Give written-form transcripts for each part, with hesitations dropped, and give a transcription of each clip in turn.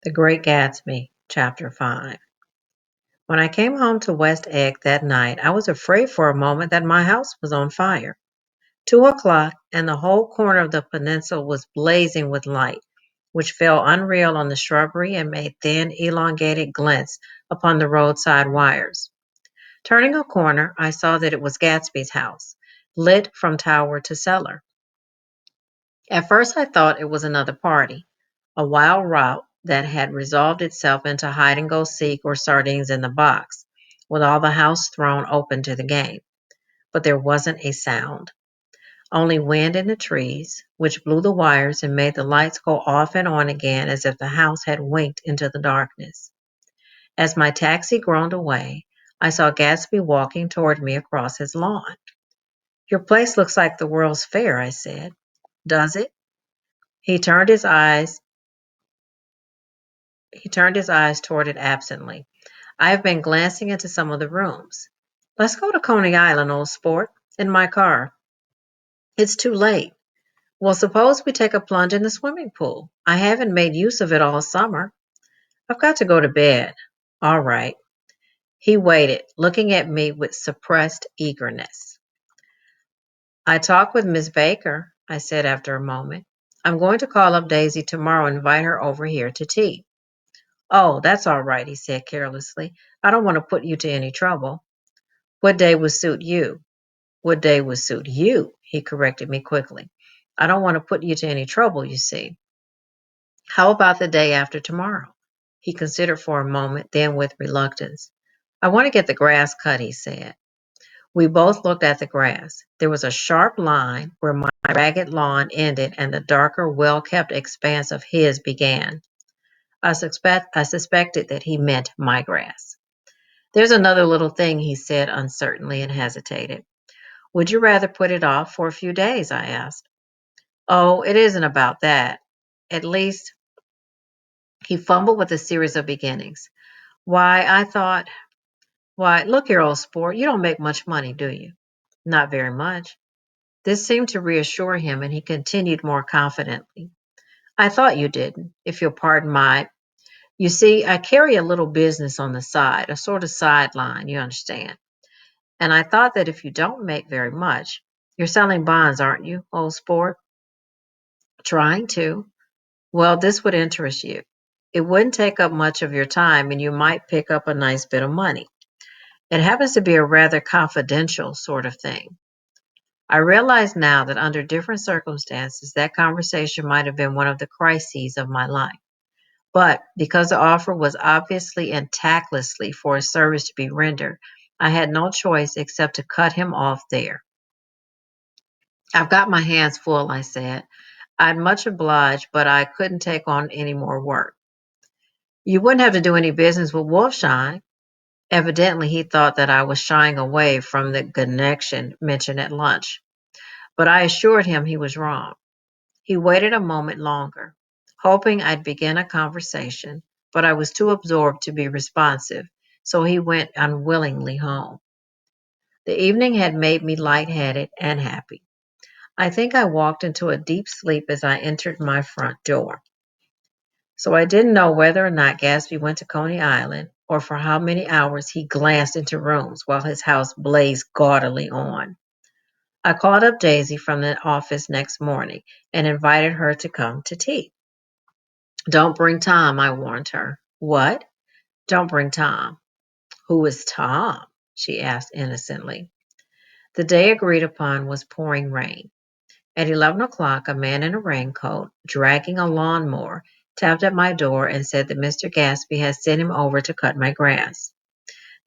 The Great Gatsby, Chapter 5. When I came home to West Egg that night, I was afraid for a moment that my house was on fire. 2 o'clock, and the whole corner of the peninsula was blazing with light, which fell unreal on the shrubbery and made thin, elongated glints upon the roadside wires. Turning a corner, I saw that it was Gatsby's house, lit from tower to cellar. At first I thought it was another party, a wild rout that had resolved itself into hide and go seek or sardines in the box, with all the house thrown open to the game. But there wasn't a sound, only wind in the trees, which blew the wires and made the lights go off and on again as if the house had winked into the darkness. As my taxi groaned away, I saw Gatsby walking toward me across his lawn. "Your place looks like the World's Fair," I said. "Does it?" He turned his eyes He turned his eyes toward it absently. "I have been glancing into some of the rooms. Let's go to Coney Island, old sport, in my car." "It's too late." "Well, suppose we take a plunge in the swimming pool. I haven't made use of it all summer." "I've got to go to bed." "All right." He waited, looking at me with suppressed eagerness. "I talked with Miss Baker," I said after a moment. "I'm going to call up Daisy tomorrow and invite her over here to tea." "Oh, that's all right," he said carelessly. "I don't want to put you to any trouble." "What day would suit you?" "What day would suit you," he corrected me quickly. "I don't want to put you to any trouble, you see." "How about the day after tomorrow?" He considered for a moment, then with reluctance. "I want to get the grass cut," he said. We both looked at the grass. There was a sharp line where my ragged lawn ended and the darker, well-kept expanse of his began. I suspected that he meant my grass. "There's another little thing," he said uncertainly and hesitated. "Would you rather put it off for a few days?" I asked. "Oh, it isn't about that. At least," he fumbled with a series of beginnings. "Why, I thought, why, look here, old sport, you don't make much money, do you?" "Not very much." This seemed to reassure him, and he continued more confidently. "I thought you didn't, if you'll pardon my. You see, I carry a little business on the side, a sort of sideline, you understand. And I thought that if you don't make very much, you're selling bonds, aren't you, old sport?" "Trying to." "Well, this would interest you. It wouldn't take up much of your time, and you might pick up a nice bit of money. It happens to be a rather confidential sort of thing." I realize now that under different circumstances, that conversation might have been one of the crises of my life. But because the offer was obviously and tactlessly for a service to be rendered, I had no choice except to cut him off there. "I've got my hands full," I said. "I'd much oblige, but I couldn't take on any more work." "You wouldn't have to do any business with Wolfshine." Evidently, he thought that I was shying away from the connection mentioned at lunch, but I assured him he was wrong. He waited a moment longer, hoping I'd begin a conversation, but I was too absorbed to be responsive, so he went unwillingly home. The evening had made me lightheaded and happy. I think I walked into a deep sleep as I entered my front door. So I didn't know whether or not Gatsby went to Coney Island, or for how many hours he glanced into rooms while his house blazed gaudily on. I called up Daisy from the office next morning and invited her to come to tea. "Don't bring Tom," I warned her. "What?" "Don't bring Tom." "Who is Tom?" she asked innocently. The day agreed upon was pouring rain. At 11 o'clock, a man in a raincoat, dragging a lawnmower, tapped at my door and said that Mr. Gatsby had sent him over to cut my grass.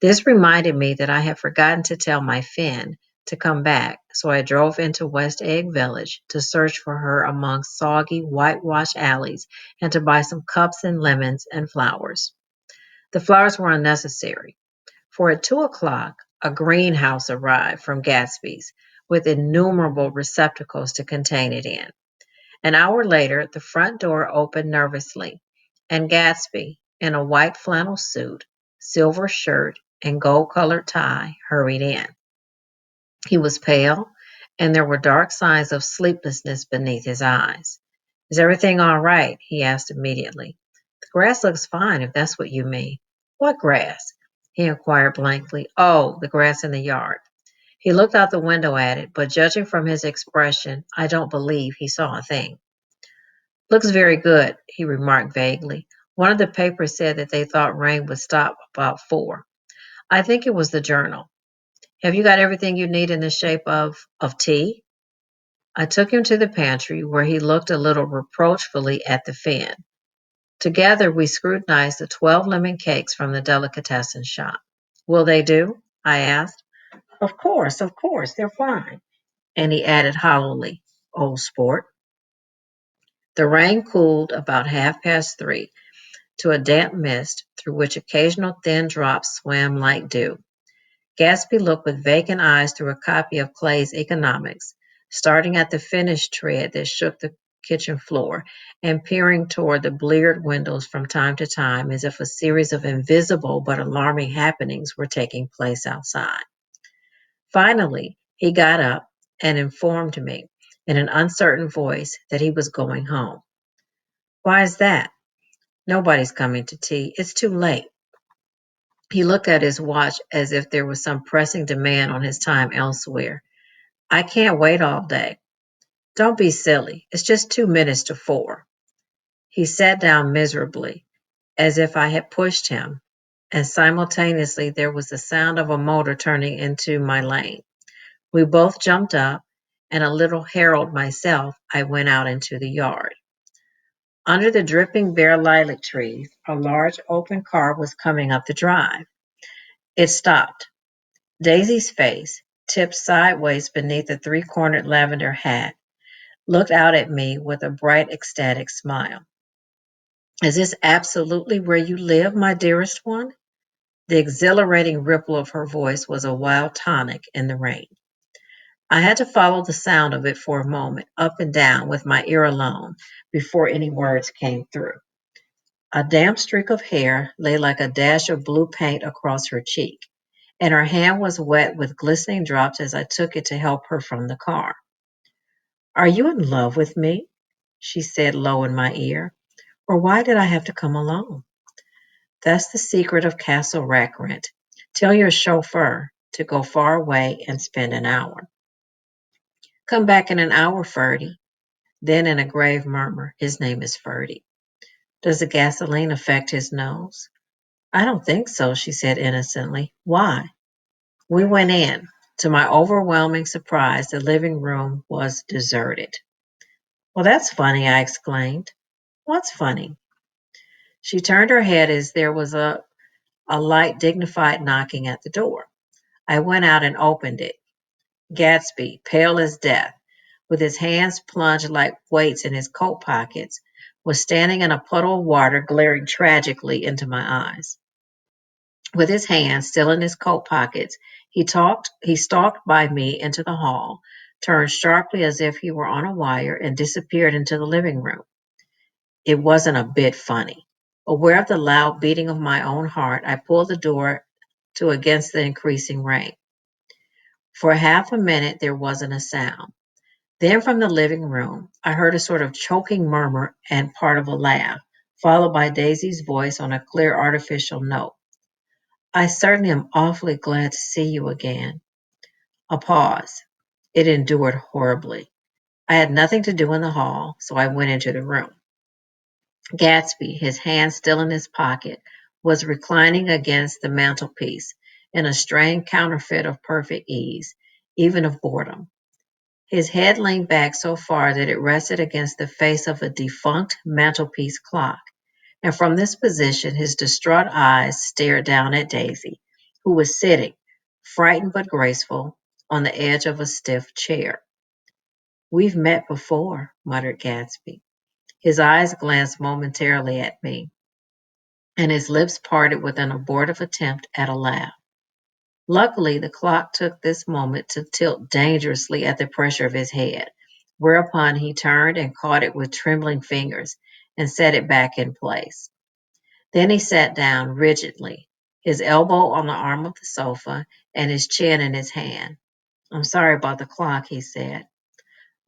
This reminded me that I had forgotten to tell my Finn to come back, so I drove into West Egg Village to search for her among soggy, whitewashed alleys and to buy some cups and lemons and flowers. The flowers were unnecessary, for at 2 o'clock a greenhouse arrived from Gatsby's with innumerable receptacles to contain it in. An hour later, the front door opened nervously, and Gatsby, in a white flannel suit, silver shirt, and gold-colored tie, hurried in. He was pale, and there were dark signs of sleeplessness beneath his eyes. "Is everything all right?" he asked immediately. The grass looks fine, if that's what you mean. What grass? He inquired blankly. Oh, the grass in the yard. He looked out the window at it, but judging from his expression, I don't believe he saw a thing. Looks very good, he remarked vaguely. One of the papers said that they thought rain would stop about 4. I think it was the journal. Have you got everything you need in the shape of tea? I took him to the pantry, where he looked a little reproachfully at the fan. Together we scrutinized the 12 lemon cakes from the delicatessen shop. Will they do? I asked. Of course, they're fine. And he added hollowly, old sport. The rain cooled about 3:30 to a damp mist through which occasional thin drops swam like dew. Gatsby looked with vacant eyes through a copy of Clay's Economics, starting at the finished tread that shook the kitchen floor and peering toward the bleared windows from time to time as if a series of invisible but alarming happenings were taking place outside. Finally, he got up and informed me in an uncertain voice that he was going home. Why is that? Nobody's coming to tea. It's too late. He looked at his watch as if there was some pressing demand on his time elsewhere. I can't wait all day. Don't be silly. It's just 2 minutes to 4. He sat down miserably, as if I had pushed him, and simultaneously there was the sound of a motor turning into my lane. We both jumped up, and a little herald myself, I went out into the yard. Under the dripping bare lilac trees, a large open car was coming up the drive. It stopped. Daisy's face, tipped sideways beneath a three-cornered lavender hat, looked out at me with a bright, ecstatic smile. Is this absolutely where you live, my dearest one? The exhilarating ripple of her voice was a wild tonic in the rain. I had to follow the sound of it for a moment, up and down, with my ear alone, before any words came through. A damp streak of hair lay like a dash of blue paint across her cheek, and her hand was wet with glistening drops as I took it to help her from the car. Are you in love with me? She said low in my ear. Or why did I have to come alone? That's the secret of Castle Rackrent. Tell your chauffeur to go far away and spend an hour. Come back in an hour, Ferdy. Then in a grave murmur, his name is Ferdy. Does the gasoline affect his nose? I don't think so, she said innocently. Why? We went in. To my overwhelming surprise, the living room was deserted. Well, that's funny, I exclaimed. What's funny? She turned her head as there was a light, dignified knocking at the door. I went out and opened it. Gatsby, pale as death, with his hands plunged like weights in his coat pockets, was standing in a puddle of water, glaring tragically into my eyes. With his hands still in his coat pockets, he stalked by me into the hall, turned sharply as if he were on a wire, and disappeared into the living room. It wasn't a bit funny. Aware of the loud beating of my own heart, I pulled the door to against the increasing rain. For half a minute there wasn't a sound. Then from the living room, I heard a sort of choking murmur and part of a laugh, followed by Daisy's voice on a clear artificial note. I certainly am awfully glad to see you again. A pause. It endured horribly. I had nothing to do in the hall, so I went into the room. Gatsby, his hand still in his pocket, was reclining against the mantelpiece in a strained counterfeit of perfect ease, even of boredom. His head leaned back so far that it rested against the face of a defunct mantelpiece clock, and from this position his distraught eyes stared down at Daisy, who was sitting, frightened but graceful, on the edge of a stiff chair. We've met before, muttered Gatsby. His eyes glanced momentarily at me, and his lips parted with an abortive attempt at a laugh. Luckily, the clock took this moment to tilt dangerously at the pressure of his head, whereupon he turned and caught it with trembling fingers and set it back in place. Then he sat down rigidly, his elbow on the arm of the sofa and his chin in his hand. I'm sorry about the clock, he said.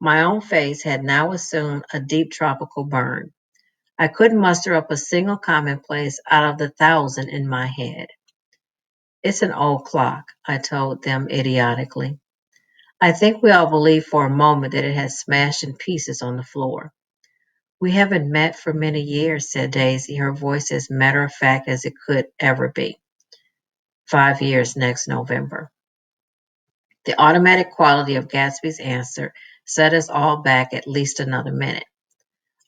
My own face had now assumed a deep tropical burn. I couldn't muster up a single commonplace out of the thousand in my head. It's an old clock, I told them idiotically. I think we all believed for a moment that it had smashed in pieces on the floor. We haven't met for many years, said Daisy, her voice as matter of fact as it could ever be. 5 years next November. The automatic quality of Gatsby's answer set us all back at least another minute.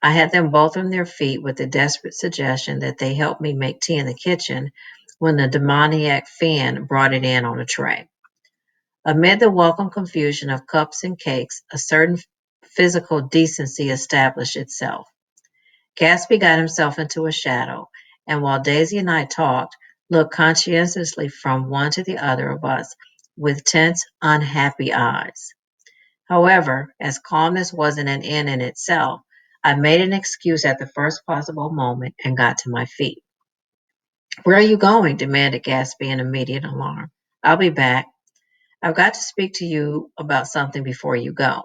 I had them both on their feet with the desperate suggestion that they help me make tea in the kitchen when the demoniac Finn brought it in on a tray. Amid the welcome confusion of cups and cakes, a certain physical decency established itself. Gatsby got himself into a shadow, and while Daisy and I talked, looked conscientiously from one to the other of us with tense, unhappy eyes. However, as calmness wasn't an end in itself, I made an excuse at the first possible moment and got to my feet. Where are you going? Demanded Gatsby in immediate alarm. I'll be back. I've got to speak to you about something before you go.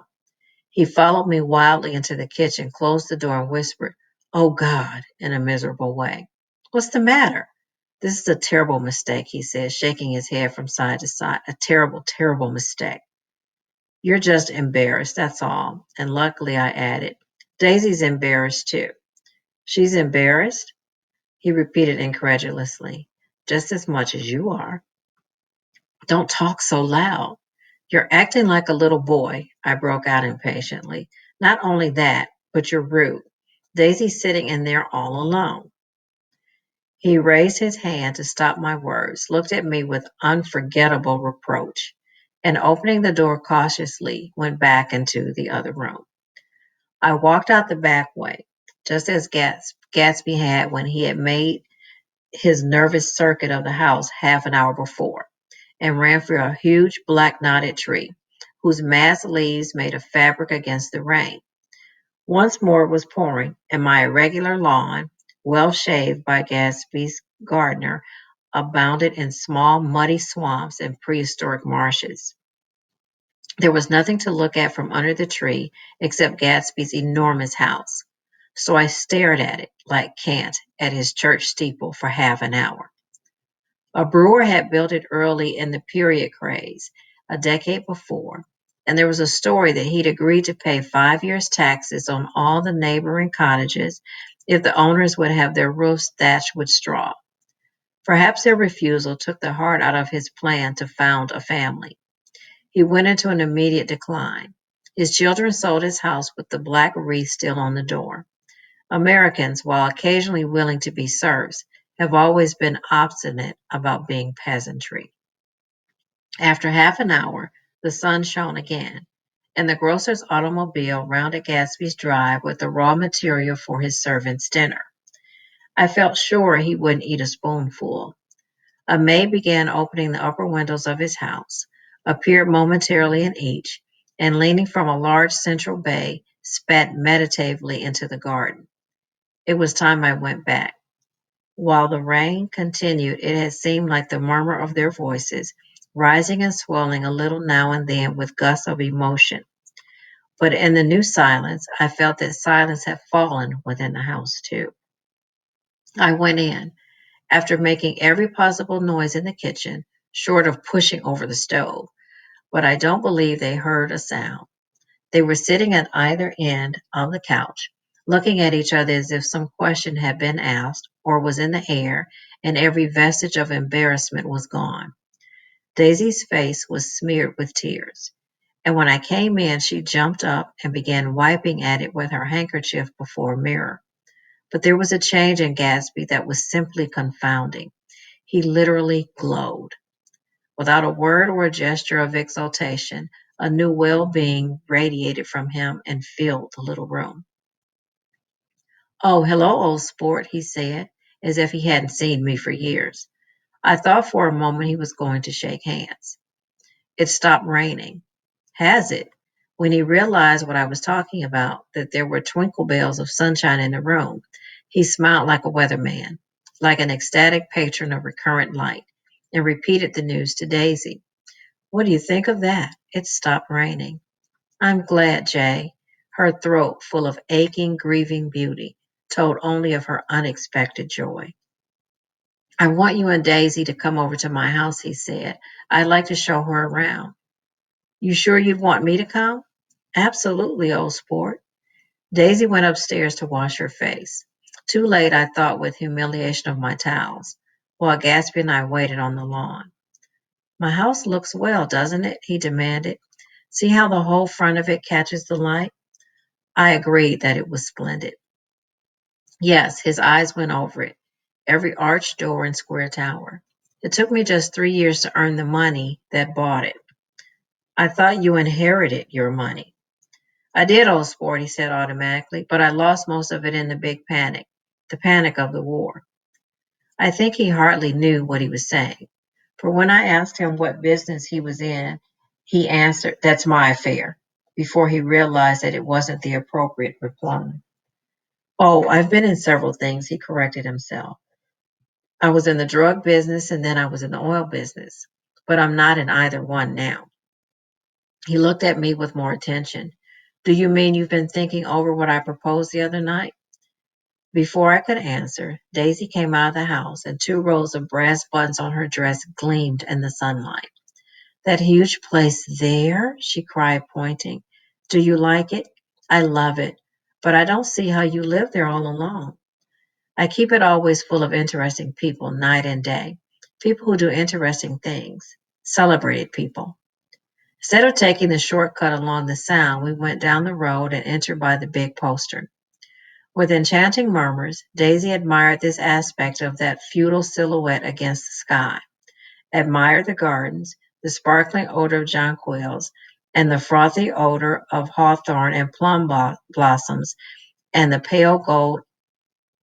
He followed me wildly into the kitchen, closed the door, and whispered, Oh God, in a miserable way. What's the matter? This is a terrible mistake, he said, shaking his head from side to side. A terrible, terrible mistake. You're just embarrassed, that's all. And luckily, I added, Daisy's embarrassed too. She's embarrassed? He repeated incredulously. Just as much as you are. Don't talk so loud. You're acting like a little boy, I broke out impatiently. Not only that, but you're rude. Daisy's sitting in there all alone. He raised his hand to stop my words, looked at me with unforgettable reproach, and opening the door cautiously, went back into the other room. I walked out the back way, just as Gatsby had when he had made his nervous circuit of the house half an hour before, and ran for a huge black knotted tree, whose massed leaves made a fabric against the rain. Once more it was pouring, and my irregular lawn, well shaved by Gatsby's gardener, abounded in small muddy swamps and prehistoric marshes. There was nothing to look at from under the tree except Gatsby's enormous house, so I stared at it, like Kant at his church steeple, for half an hour. A brewer had built it early in the period craze, a decade before, and there was a story that he'd agreed to pay 5 years' taxes on all the neighboring cottages if the owners would have their roofs thatched with straw. Perhaps their refusal took the heart out of his plan to found a family. He went into an immediate decline. His children sold his house with the black wreath still on the door. Americans, while occasionally willing to be serfs, have always been obstinate about being peasantry. After half an hour, the sun shone again, and the grocer's automobile rounded Gatsby's drive with the raw material for his servants' dinner. I felt sure he wouldn't eat a spoonful. A maid began opening the upper windows of his house, appeared momentarily in each, and leaning from a large central bay, spat meditatively into the garden. It was time I went back. While the rain continued, it had seemed like the murmur of their voices, rising and swelling a little now and then with gusts of emotion. But in the new silence, I felt that silence had fallen within the house, too. I went in, after making every possible noise in the kitchen, short of pushing over the stove, but I don't believe they heard a sound. They were sitting at either end of the couch, looking at each other as if some question had been asked or was in the air, and every vestige of embarrassment was gone. Daisy's face was smeared with tears, and when I came in, she jumped up and began wiping at it with her handkerchief before a mirror. But there was a change in Gatsby that was simply confounding. He literally glowed. Without a word or a gesture of exultation, a new well-being radiated from him and filled the little room. Oh, hello, old sport, he said, as if he hadn't seen me for years. I thought for a moment he was going to shake hands. It stopped raining. Has it? When he realized what I was talking about, that there were twinkle bells of sunshine in the room, he smiled like a weatherman, like an ecstatic patron of recurrent light, and repeated the news to Daisy. What do you think of that? It stopped raining. I'm glad, Jay, her throat full of aching, grieving beauty. told only of her unexpected joy. I want you and Daisy to come over to my house, he said. I'd like to show her around. You sure you'd want me to come? Absolutely, old sport. Daisy went upstairs to wash her face. Too late, I thought with humiliation of my towels, while Gatsby and I waited on the lawn. My house looks well, doesn't it? He demanded. See how the whole front of it catches the light? I agreed that it was splendid. Yes, his eyes went over it, every arched door and square tower. It took me just 3 years to earn the money that bought it. I thought you inherited your money. I did, old sport, he said automatically, but I lost most of it in the big panic, the panic of the war. I think he hardly knew what he was saying, for when I asked him what business he was in, he answered, "That's my affair," before he realized that it wasn't the appropriate reply. Oh, I've been in several things, he corrected himself. I was in the drug business and then I was in the oil business, but I'm not in either one now. He looked at me with more attention. Do you mean you've been thinking over what I proposed the other night? Before I could answer, Daisy came out of the house and 2 rows of brass buttons on her dress gleamed in the sunlight. That huge place there? She cried, pointing. Do you like it? I love it, but I don't see how you live there all alone. I keep it always full of interesting people, night and day. People who do interesting things. Celebrated people. Instead of taking the shortcut along the Sound, we went down the road and entered by the big poster. With enchanting murmurs, Daisy admired this aspect of that feudal silhouette against the sky, admired the gardens, the sparkling odor of jonquils, and the frothy odor of hawthorn and plum blossoms, and the pale gold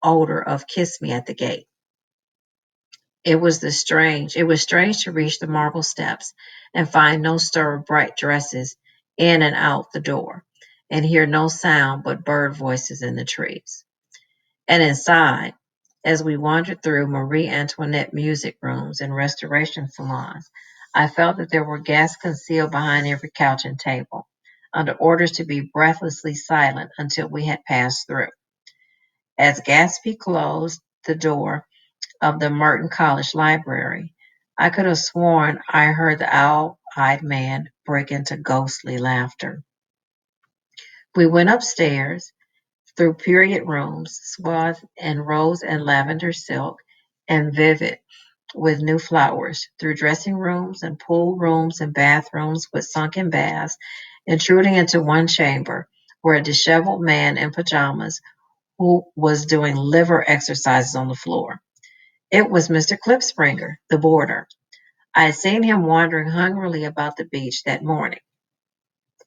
odor of kiss me at the gate. It was strange to reach the marble steps and find no stir of bright dresses in and out the door, and hear no sound but bird voices in the trees. And inside, as we wandered through Marie Antoinette music rooms and restoration salons, I felt that there were guests concealed behind every couch and table, under orders to be breathlessly silent until we had passed through. As Gatsby closed the door of the Merton College Library, I could have sworn I heard the owl-eyed man break into ghostly laughter. We went upstairs, through period rooms, swathed in rose and lavender silk, and vivid with new flowers, through dressing rooms and pool rooms and bathrooms with sunken baths, intruding into one chamber where a disheveled man in pajamas who was doing liver exercises on the floor. It was Mr. Klipspringer, the boarder. I had seen him wandering hungrily about the beach that morning.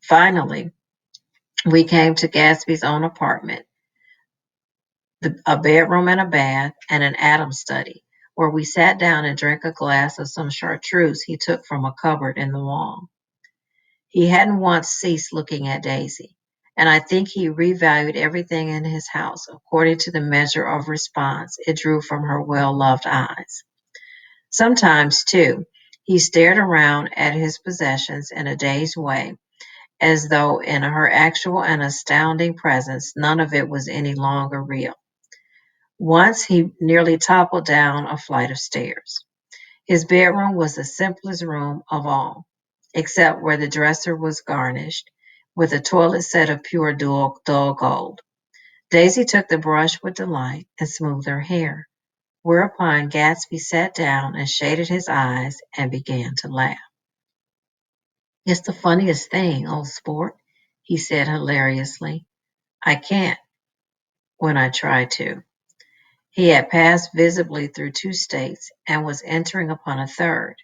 Finally, we came to Gatsby's own apartment, a bedroom and a bath, and an Adams study, where we sat down and drank a glass of some chartreuse he took from a cupboard in the wall. He hadn't once ceased looking at Daisy, and I think he revalued everything in his house according to the measure of response it drew from her well-loved eyes. Sometimes, too, he stared around at his possessions in a dazed way, as though in her actual and astounding presence none of it was any longer real. Once he nearly toppled down a flight of stairs. His bedroom was the simplest room of all, except where the dresser was garnished with a toilet set of pure dull gold. Daisy took the brush with delight and smoothed her hair, whereupon Gatsby sat down and shaded his eyes and began to laugh. It's the funniest thing, old sport, he said hilariously. I can't when I try to. He had passed visibly through 2 states and was entering upon a third.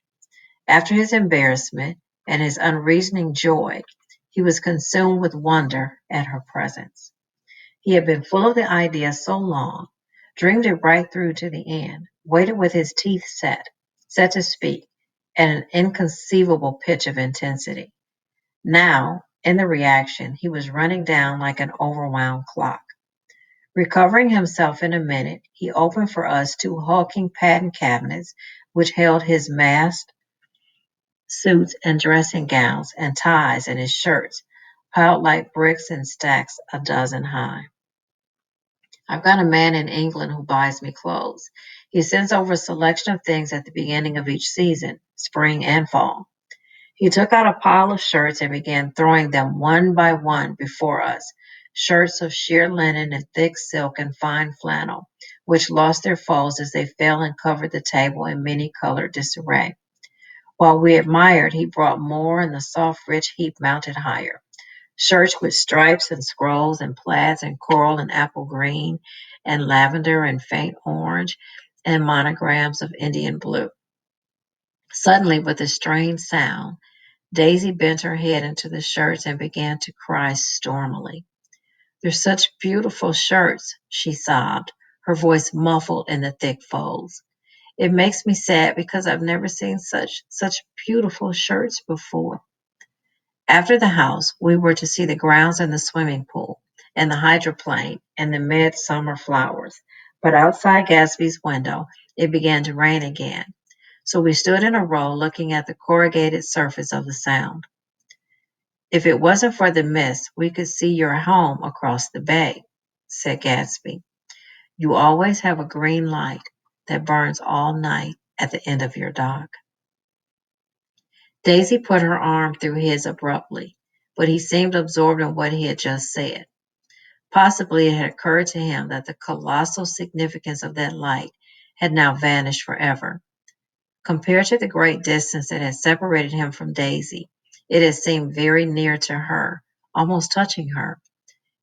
After his embarrassment and his unreasoning joy, he was consumed with wonder at her presence. He had been full of the idea so long, dreamed it right through to the end, waited with his teeth set to speak, at an inconceivable pitch of intensity. Now, in the reaction, he was running down like an overwound clock. Recovering himself in a minute, he opened for us 2 hulking patent cabinets which held his masked suits and dressing gowns and ties and his shirts, piled like bricks in stacks a dozen high. I've got a man in England who buys me clothes. He sends over a selection of things at the beginning of each season, spring and fall. He took out a pile of shirts and began throwing them one by one before us. Shirts of sheer linen and thick silk and fine flannel, which lost their folds as they fell and covered the table in many colored disarray. While we admired, he brought more, and the soft, rich heap mounted higher. Shirts with stripes and scrolls and plaids and coral and apple green and lavender and faint orange and monograms of Indian blue. Suddenly, with a strange sound, Daisy bent her head into the shirts and began to cry stormily. "They're such beautiful shirts," she sobbed, her voice muffled in the thick folds. "It makes me sad because I've never seen such beautiful shirts before." After the house, we were to see the grounds and the swimming pool, and the hydroplane, and the midsummer flowers. But outside Gatsby's window, it began to rain again. So we stood in a row looking at the corrugated surface of the Sound. "If it wasn't for the mist, we could see your home across the bay," said Gatsby. "You always have a green light that burns all night at the end of your dock." Daisy put her arm through his abruptly, but he seemed absorbed in what he had just said. Possibly it had occurred to him that the colossal significance of that light had now vanished forever. Compared to the great distance that had separated him from Daisy, it had seemed very near to her, almost touching her.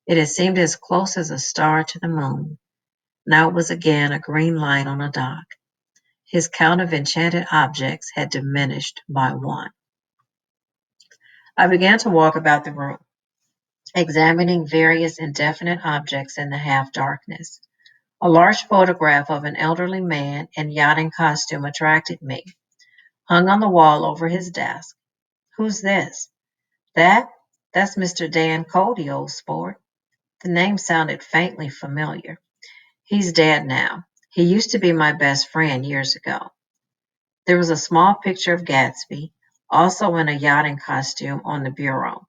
It had seemed as close as a star to the moon. Now it was again a green light on a dock. His count of enchanted objects had diminished by one. I began to walk about the room, examining various indefinite objects in the half darkness. A large photograph of an elderly man in yachting costume attracted me, hung on the wall over his desk. "Who's this?" "That? That's Mr. Dan Cody, old sport." The name sounded faintly familiar. "He's dead now. He used to be my best friend years ago." There was a small picture of Gatsby, also in a yachting costume, on the bureau.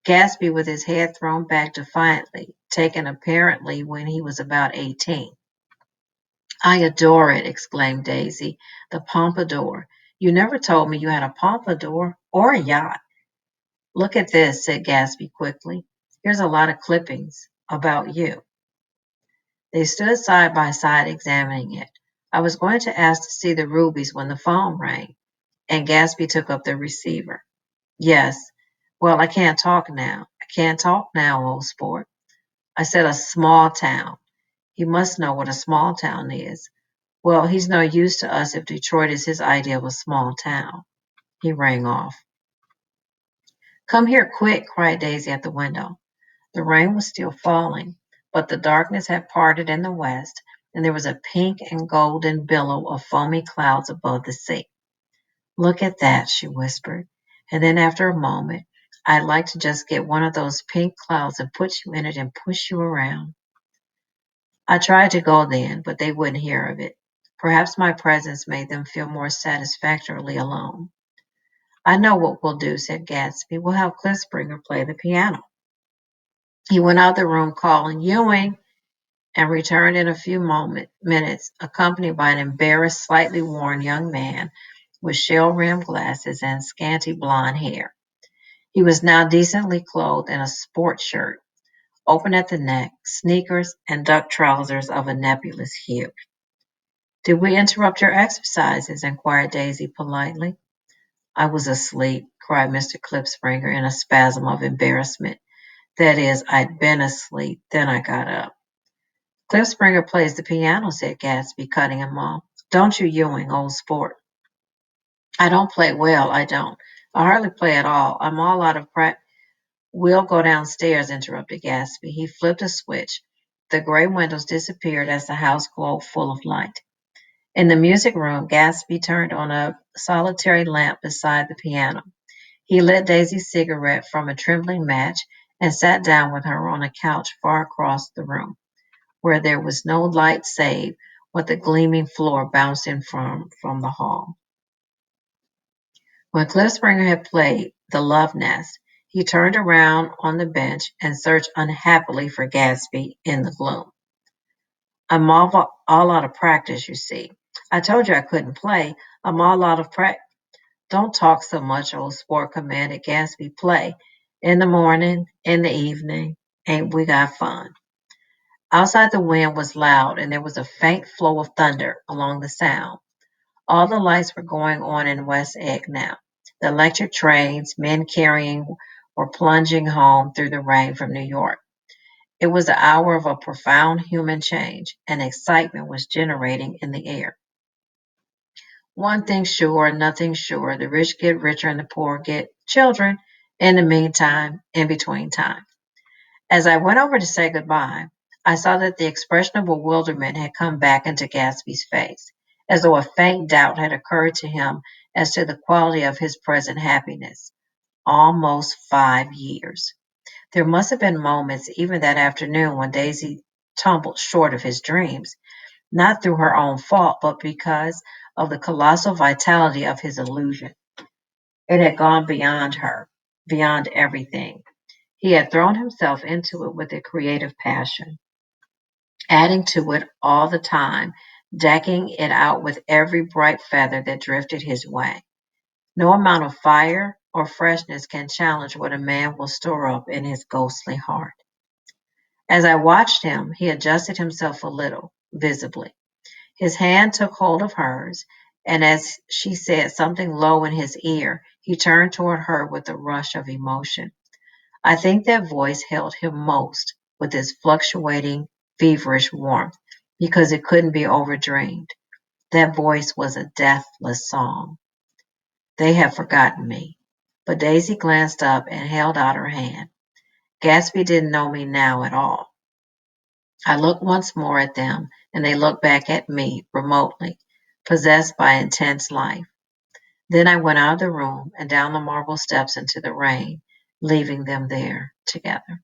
Gatsby with his head thrown back defiantly, taken apparently when he was about 18. "I adore it," exclaimed Daisy. "The pompadour. You never told me you had a pompadour or a yacht." "Look at this," said Gatsby quickly. "Here's a lot of clippings about you." They stood side by side examining it. I was going to ask to see the rubies when the phone rang, and Gatsby took up the receiver. "Yes. Well, I can't talk now. I can't talk now, old sport. I said a small town. He must know what a small town is. Well, he's no use to us if Detroit is his idea of a small town." He rang off. "Come here quick," cried Daisy at the window. The rain was still falling, but the darkness had parted in the west, and there was a pink and golden billow of foamy clouds above the sea. "Look at that," she whispered, and then after a moment, "I'd like to just get one of those pink clouds and put you in it and push you around." I tried to go then, but they wouldn't hear of it. Perhaps my presence made them feel more satisfactorily alone. "I know what we'll do," said Gatsby. "We'll have Cliff Springer play the piano." He went out of the room calling, "Ewing," and returned in a few minutes, accompanied by an embarrassed, slightly worn young man with shell-rimmed glasses and scanty blonde hair. He was now decently clothed in a sport shirt, open at the neck, sneakers, and duck trousers of a nebulous hue. "Did we interrupt your exercises?" inquired Daisy politely. "I was asleep," cried Mr. Klipspringer in a spasm of embarrassment. "That is, I'd been asleep, then I got up." "Klipspringer plays the piano," said Gatsby, cutting him off. "Don't you, Ewing, old sport?" "I don't play well, I don't. I hardly play at all. I'm all out of practice." "We'll go downstairs," interrupted Gatsby. He flipped a switch. The gray windows disappeared as the house glowed full of light. In the music room, Gatsby turned on a solitary lamp beside the piano. He lit Daisy's cigarette from a trembling match and sat down with her on a couch far across the room, where there was no light save what the gleaming floor bounced in from the hall. When Cliff Springer had played "The Love Nest," he turned around on the bench and searched unhappily for Gatsby in the gloom. I'm all out of practice, you see. I told you I couldn't play. I'm all out of practice. Don't talk so much, old sport commanded Gatsby. Play. In the morning, in the evening. Ain't we got fun? Outside the wind was loud, and there was a faint flow of thunder along the sound. All the lights were going on in West Egg now. The electric trains, men carrying, were plunging home through the rain from New York. It was the hour of a profound human change, and excitement was generating in the air. One thing sure, nothing sure. The rich get richer and the poor get children. In the meantime, in between time. As I went over to say goodbye, I saw that the expression of bewilderment had come back into Gatsby's face, as though a faint doubt had occurred to him as to the quality of his present happiness. Almost 5 years. There must have been moments, even that afternoon, when Daisy tumbled short of his dreams, not through her own fault, but because of the colossal vitality of his illusion. It had gone beyond her, beyond everything. He had thrown himself into it with a creative passion, adding to it all the time, decking it out with every bright feather that drifted his way. No amount of fire or freshness can challenge what a man will store up in his ghostly heart. As I watched him, he adjusted himself a little, visibly. His hand took hold of hers, and as she said something low in his ear, he turned toward her with a rush of emotion. I think that voice held him most, with its fluctuating, feverish warmth, because it couldn't be overdreamed. That voice was a deathless song. They have forgotten me. But Daisy glanced up and held out her hand. Gatsby didn't know me now at all. I looked once more at them, and they looked back at me remotely, possessed by intense life. Then I went out of the room and down the marble steps into the rain, leaving them there together.